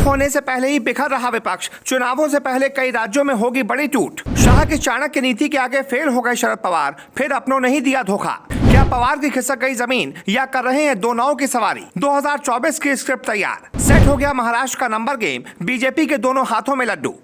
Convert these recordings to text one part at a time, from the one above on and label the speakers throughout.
Speaker 1: होने से पहले ही बिखर रहा विपक्ष, चुनावों से पहले कई राज्यों में होगी बड़ी टूट। शाह की चाणक्य नीति के आगे फेल हो गए शरद पवार, फिर अपनों ने ही दिया धोखा। क्या पवार की खिसक गई जमीन या कर रहे हैं दो नावों की सवारी? 2024 की स्क्रिप्ट तैयार, सेट हो गया महाराष्ट्र का नंबर गेम, बीजेपी के दोनों हाथों में लड्डू।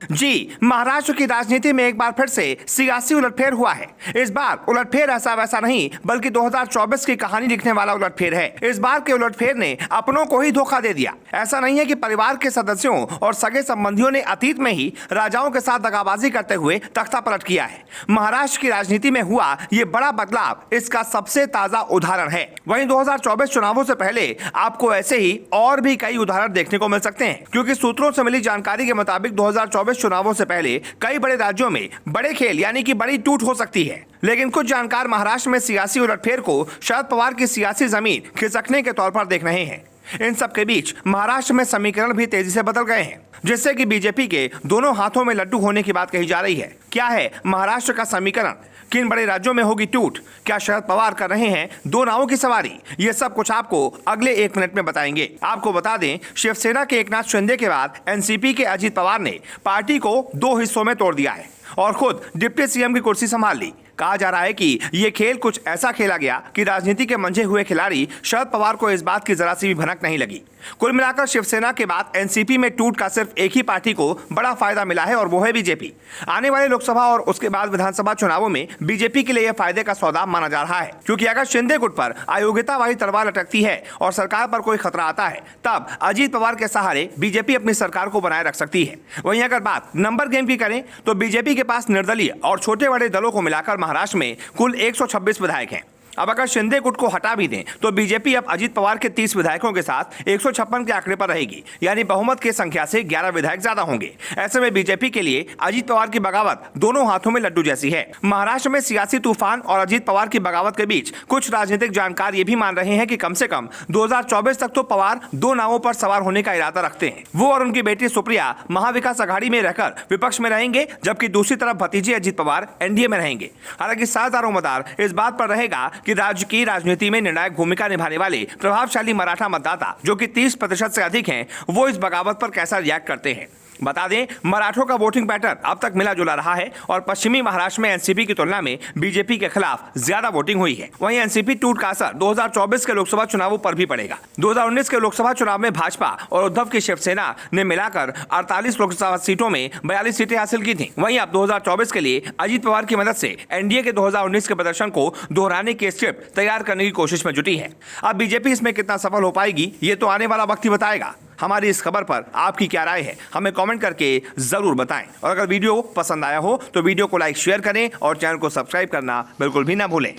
Speaker 1: जी, महाराष्ट्र की राजनीति में एक बार फिर से सियासी उलटफेर हुआ है। इस बार उलटफेर ऐसा वैसा नहीं, बल्कि 2024 की कहानी लिखने वाला उलटफेर है। इस बार के उलटफेर ने अपनों को ही धोखा दे दिया। ऐसा नहीं है कि परिवार के सदस्यों और सगे संबंधियों ने अतीत में ही राजाओं के साथ दगाबाजी करते हुए तख्ता पलट किया है। महाराष्ट्र की राजनीति में हुआ ये बड़ा बदलाव इसका सबसे ताजा उदाहरण है। वहीं 2024 चुनावों से पहले आपको ऐसे ही और भी कई उदाहरण देखने को मिल सकते हैं, क्योंकि सूत्रों से मिली जानकारी के मुताबिक 2024 चुनावों से पहले कई बड़े राज्यों में बड़े खेल यानी कि बड़ी टूट हो सकती है। लेकिन कुछ जानकार महाराष्ट्र में सियासी उलटफेर को शरद पवार की सियासी जमीन खिसकने के तौर पर देख रहे हैं। इन सब के बीच महाराष्ट्र में समीकरण भी तेजी से बदल गए हैं, जिससे कि बीजेपी के दोनों हाथों में लड्डू होने की बात कही जा रही है। क्या है महाराष्ट्र का समीकरण? किन बड़े राज्यों में होगी टूट? क्या शरद पवार कर रहे हैं दो नावों की सवारी? ये सब कुछ आपको अगले 1 मिनट में बताएंगे। आपको बता दें, शिवसेना के एकनाथ शिंदे के बाद एनसीपी के अजित पवार ने पार्टी को 2 हिस्सों में तोड़ दिया है और खुद डिप्टी सीएम की कुर्सी संभाल ली। कहा जा रहा है कि ये खेल कुछ ऐसा खेला गया कि राजनीति के मंझे हुए खिलाड़ी शरद पवार को इस बात की जरा सी भी भनक नहीं लगी। कुल मिलाकर शिवसेना के बाद एनसीपी में टूट का सिर्फ एक ही पार्टी को बड़ा फायदा मिला है और वो है बीजेपी। आने वाले लोकसभा और उसके बाद विधानसभा चुनावों में बीजेपी के लिए यह फायदे का सौदा माना जा रहा है, क्योंकि अगर शिंदे गुट पर अयोग्यता वाली तलवार लटकती है और सरकार पर कोई खतरा आता है, तब अजित पवार के सहारे बीजेपी अपनी सरकार को बनाए रख सकती है। वहीं अगर बात नंबर गेम की करें तो बीजेपी के पास निर्दलीय और छोटे बड़े दलों को मिलाकर महाराष्ट्र में कुल 126 विधायक हैं। अब अगर शिंदे गुट को हटा भी दें तो बीजेपी अब अजित पवार के 30 विधायकों के साथ 156 के आंकड़े पर रहेगी, यानी बहुमत की संख्या से 11 विधायक ज्यादा होंगे। ऐसे में बीजेपी के लिए अजित पवार की बगावत दोनों हाथों में लड्डू जैसी है। महाराष्ट्र में सियासी तूफान और अजित पवार की बगावत के बीच कुछ राजनीतिक जानकार ये भी मान रहे हैं कि कम से कम 2024 तक तो पवार दो नावों पर सवार होने का इरादा रखते हैं। वो और उनकी बेटी सुप्रिया महाविकास अघाड़ी में रहकर विपक्ष में रहेंगे, जबकि दूसरी तरफ भतीजे अजित पवार एनडीए में रहेंगे। हालांकि साझा दारोमदार इस बात पर रहेगा कि राज्य की राजनीति में निर्णायक भूमिका निभाने वाले प्रभावशाली मराठा मतदाता, जो कि 30% से अधिक हैं, वो इस बगावत पर कैसा रिएक्ट करते हैं। बता दें, मराठों का वोटिंग पैटर्न अब तक मिला जुला रहा है और पश्चिमी महाराष्ट्र में एनसीपी की तुलना में बीजेपी के खिलाफ ज्यादा वोटिंग हुई है। वहीं एनसीपी टूट का असर 2024 के लोकसभा चुनावों पर भी पड़ेगा। 2019 के लोकसभा चुनाव में भाजपा और उद्धव की शिवसेना ने मिलाकर 48 लोकसभा सीटों में 42 सीटें हासिल की थी। वहीं अब 2024 के लिए अजित पवार की मदद से एनडीए के 2019 के प्रदर्शन को दोहराने की स्क्रिप्ट तैयार करने की कोशिश में जुटी है। अब बीजेपी इसमें कितना सफल हो पाएगी, ये तो आने वाला वक्त ही बताएगा। हमारी इस खबर पर आपकी क्या राय है, हमें कमेंट करके जरूर बताएं। और अगर वीडियो पसंद आया हो तो वीडियो को लाइक शेयर करें और चैनल को सब्सक्राइब करना बिल्कुल भी ना भूलें।